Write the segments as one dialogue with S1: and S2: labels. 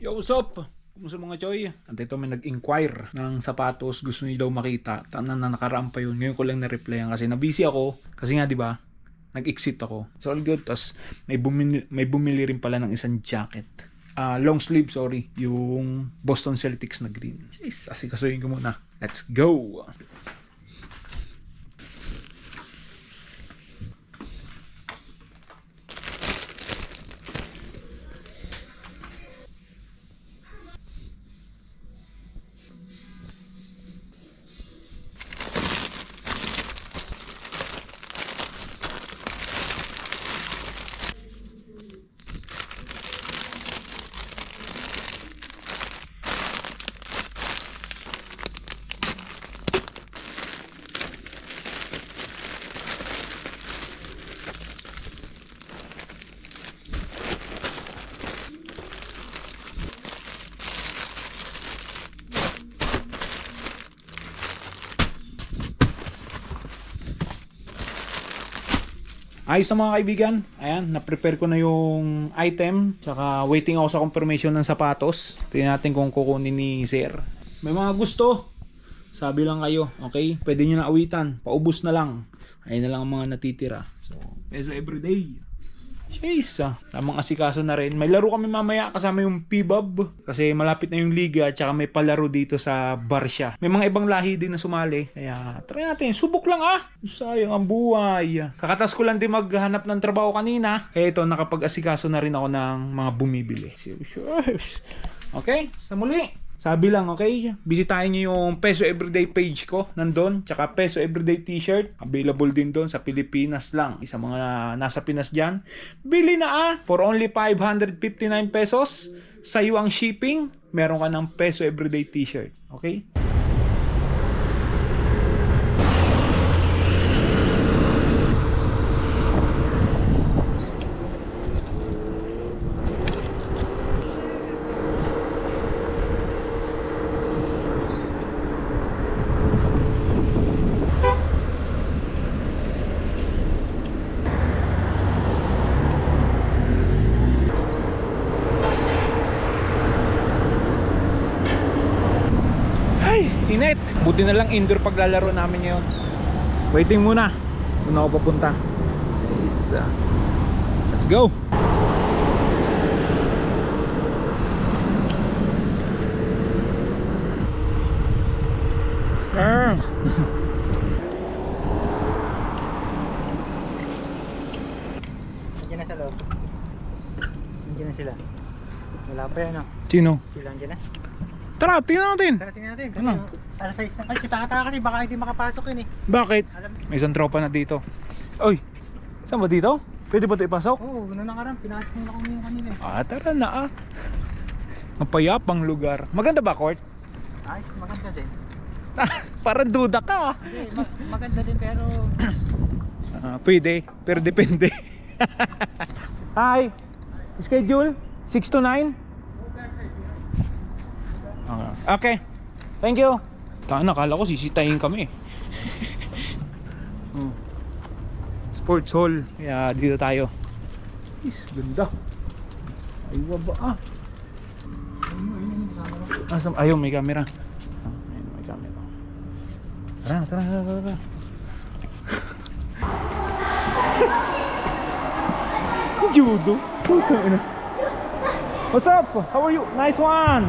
S1: Yo, what's up? Kumusta mga choy? Antay ito may nag-inquire ng sapatos. Gusto niyo daw makita. Tanan na nakaraan pa yun. Ngayon ko lang na-replyan kasi na-busy ako. Kasi nga diba, nag-exit ako. It's all good. Tapos may bumili rin pala ng isang jacket. Long sleeve, sorry. Yung Boston Celtics na green. Jeez, asikasuhin ko muna. Let's go! Ayos na mga kaibigan, ayan, na-prepare ko na yung item, tsaka waiting ako sa confirmation ng sapatos. Tingnan natin kung kukunin ni Sir. May mga gusto, sabi lang kayo, okay? Pwede nyo na awitan, paubos na lang. Ayun na lang ang mga natitira. So, peso everyday. Jeez, tamang asikaso na rin. May laro kami mamaya kasama yung P-Bob. Kasi malapit na yung liga at saka may palaro dito sa Barcia. May mga ibang lahi din na sumali. Kaya try natin. Subok lang Sayang ang buhay. Kakatas ko lang din maghanap ng trabaho kanina. Kaya ito, nakapag-asikaso na rin ako ng mga bumibili. Okay, sa muli. Sabi lang, okay? Bisitahin nyo yung Peso Everyday page ko. Nandun. Tsaka Peso Everyday t-shirt. Available din doon sa Pilipinas lang. Isa mga nasa Pinas dyan. Bili na For only 559 pesos. Sa'yo ang shipping. Meron ka ng Peso Everyday t-shirt. Okay? Init. Buti na lang indoor paglalaro namin ngayon. Waiting muna. Doon ako papunta. Let's go.
S2: Nandiyan na sa loob. Nandiyan na sila. Wala pa yan
S1: Sino?
S2: Sila nandiyan na.
S1: Tara, tingnan natin.
S2: Tara tingnan natin. Kasi alas 6 na. Kasi taka-taka kasi baka hindi makapasok yun
S1: Bakit?
S2: Alam.
S1: May isang tropa na dito. Oy, saan ba dito? Pwede ba ito ipasok?
S2: Oo, gano'n na karam. Pinasok nila kami yung kanila
S1: Tara na Mapayapang lugar. Maganda ba, Court?
S2: Ayos, maganda din.
S1: Parang duda ka.
S2: Hindi, maganda din pero...
S1: Pwede, pero depende. Hi. Schedule 6 to 9? Okay. Thank you. Nakala ko sisitahin kami. Sports hall. Kaya dito tayo. Ganda. Aywa ba ayun, may camera. Ayun, may camera. Tara. Judo. What's up? How are you? Nice one.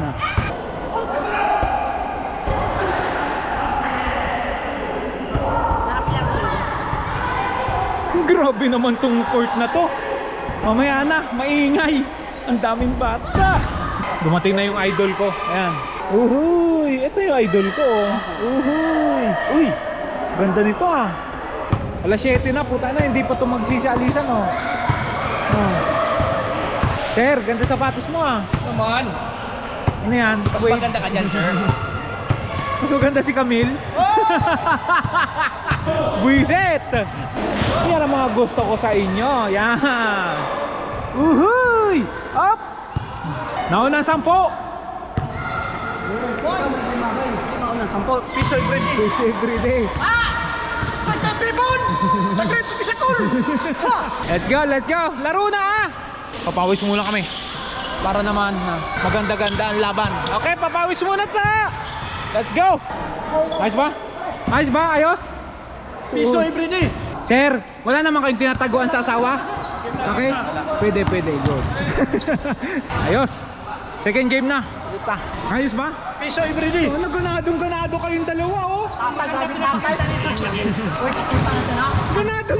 S1: Grabe naman tong court na to. Mamaya na, maingay. Ang daming bata. Dumating na yung idol ko. Ayan. Uhuy, ito yung idol ko. Uhuy. Uy, ganda nito Alas 7 na, puta na, hindi pa ito magsisialisan Sir, ganda sapatos mo
S3: Naman.
S1: Ano yan?
S3: Mas maganda ka dyan, sir.
S1: Mas maganda si Camille. Buisit! Yan ang mga gusto ko sa inyo. Yan. Uhuy! Up! Naunang 10.
S2: Naunang 10. Piso everyday.
S1: Piso everyday.
S2: Saglit pipon! Saglit pisakol!
S1: Let's go, let's go! Laro na Papawis muna kami. para naman maganda-ganda ang laban. Okay, papawis muna ta. Let's go. Ayos ba? Ayos ba? Ayos?
S3: Piso everyday.
S1: Sir, wala naman kayong tinataguan sa asawa? Okay? Pwede, good. Ayos. Second game na. Ayos ba?
S3: Piso everyday.
S1: Oh, ganado kayong dalawa, oh.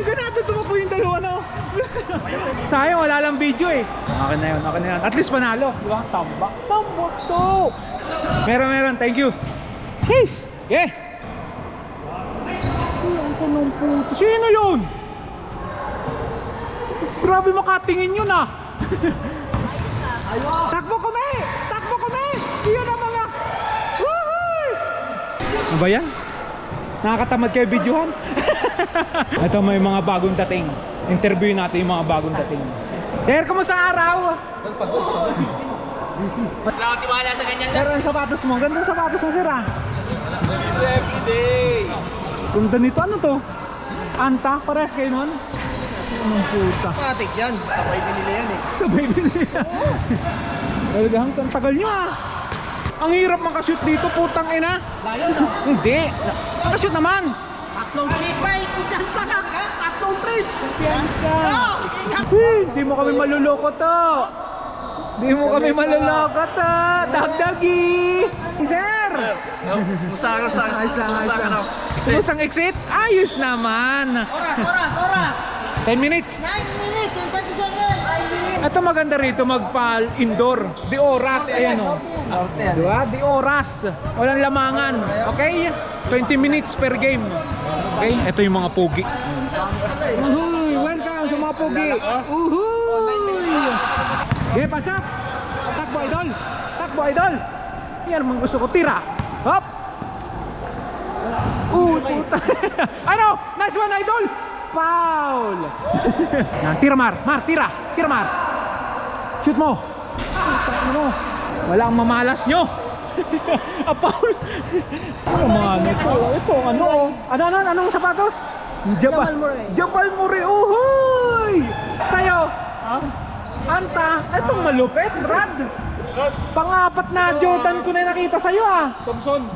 S1: Ganado tumakbo yung dalawa, no? Sayang, wala lang video eh. Akin na yun. At least panalo, di ba? Tambak to. Meron. Thank you. Cheese! Yeah! Ang punong puto. Sino yun? Grabe makatingin yun ah. Takbo kami! Iyon ang mga... Woohoo! Ano ba yan? Nakakatamad kayo videohan? Ito may mga bagong dating. Interview natin yung mga bagong dating. Sir, kamusta araw?
S3: Wala akong tiwala sa ganyan,
S1: Sir, ang sapatos mo. Gandang sapatos mo, sir ah.
S3: Piso everyday.
S1: Ganda nito, ano to? Anta? Pares kayo nun? Anong puta?
S3: Matik yan. Sabay binili yan eh.
S1: Sabay binili. Talagang ang tagal nyo ah. Ang hirap makashoot dito, putang ina.
S3: Layo na.
S1: Hindi. Makashoot naman.
S3: Tatlong tris ba? Kumpiyansa ka. Tatlong tris.
S1: Piyansa. Hindi mo kami maluloko to. Dagdagi. Sir.
S3: Musa.
S1: Ayos lang. Musang exit? Ayos naman.
S3: Oras.
S1: 10 minutes.
S3: 9 minutes and 30 seconds.
S1: Ito maganda rito magpa-indoor. Di oras, ayan o. Diba? Di oras. Walang lamangan. Okay? 20 minutes per game. Okay? Ito yung mga pogi. Uhuy! Welcome sa mga pogi. Uhuy! Okay, pasok! Takbo, idol! Yan mga gusto ko. Tira! Hop! Puta! Ano? Nice one, idol! Foul! Tira, Mar! Tira, Mar! Shoot mo! Wala ang mamalas nyo! Foul! Ano mga nito? Ito, ano? Anong sapatos? Jabal Murray! Uhuy! Sa'yo! Anta! Itong malupit, Brad! Pang-apat na Jordan ko na nakita sa'yo ah! Thompson!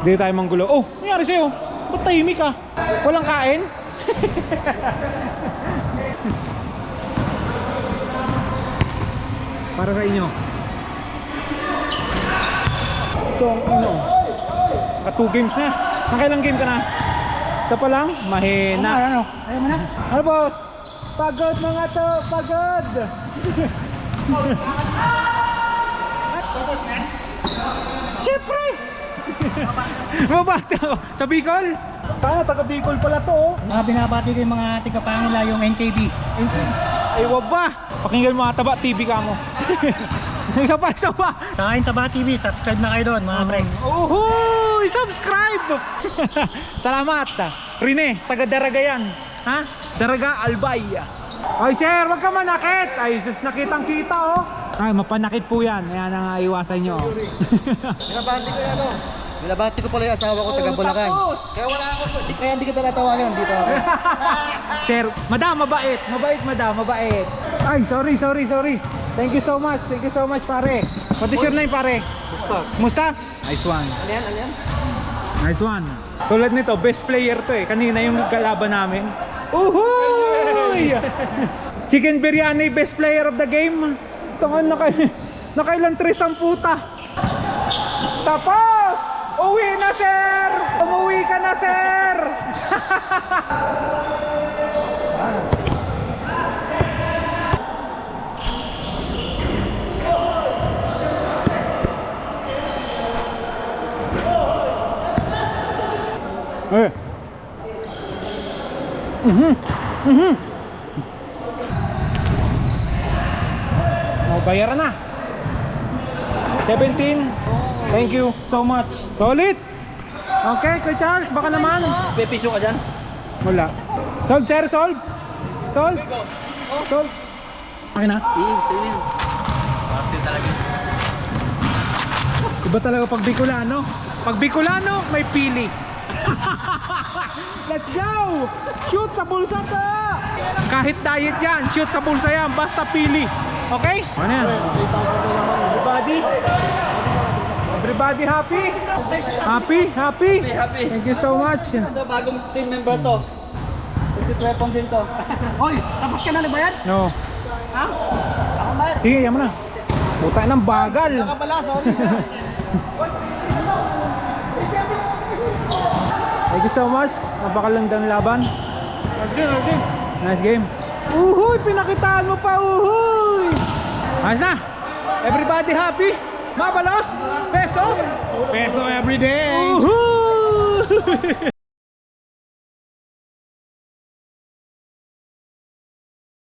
S1: Hindi tayo manggulo. Oh! Nangyari sa'yo? Ba't tahimik ka? Walang kain? Para sa inyo. Ito ang ano. Naka 2 games na. Nakailang game ka na? Isa pa lang? Mahina.
S2: Ayaw mo na?
S1: Ano boss? Pagod mga to! Pagod! Siyempre! Mabati ako. Sa Bicol? Taga Bicol pala to oh.
S2: Binabati ko yung mga tigapangila, yung NKB.
S1: Ay waba! Pakinggan mo Taba TV ka mo. Isa pa.
S2: Sa akin, Taba TV, subscribe na kayo doon, mga pre.
S1: Uhuy! Subscribe! Salamat! Rene, taga Daraga yan. Ha? Daraga Albay. Ay sir, wag ka manakit! Ay sus, nakitang kita oh. Ay, mapanakit po yan. Ayan ang iwasan nyo.
S2: Binabati ko pala yung asawa ko, taga Bulacan.
S1: Tapos!
S2: Kaya hindi kita natawagan dito ako.
S1: Sir, madam, mabait. Mabait. Ay, sorry. Thank you so much, pare. What is your name, pare? Musta? Nice one.
S2: Ano yan?
S1: Nice one. Tulad nito, best player to eh. Kanina yung kalaban namin. Uhuy! Chicken biryani, best player of the game. Tangan nakailan tres ang puta. Tapos! Uwi na, sir! Umuwi ka na, sir! Oh, bayaran na. 17. Thank you so much. Solid. Okay, Kuya Charles, baka naman.
S3: Pepiso ka dyan?
S1: Wala. Solve, sir, solve. Solve. Okay na.
S3: Sa'yo talaga.
S1: Iba talaga pag Bicolano. Pag Bicolano, may pili. Let's go! Shoot sa bulsa to! Kahit diet yan, shoot sa bulsa yan, basta pili. Okay? Ano yan? Everybody happy? Happy? Happy?
S4: Happy.
S1: Thank you so much.
S4: Ito, bagong team member to. Secret weapon din to.
S3: Hoy, tapos ka na na ba yan?
S1: No.
S3: Ha? Ako ba?
S1: Sige, yan mo na. Puta ng bagal.
S2: Baka pala, sorry.
S1: Thank you so much. Napakalandang laban. Nice game. Uhuy! Pinakitaan mo pa! Uhuy! Ayos na! Everybody happy? Mabalos? Peso? Peso everyday! Uhuy!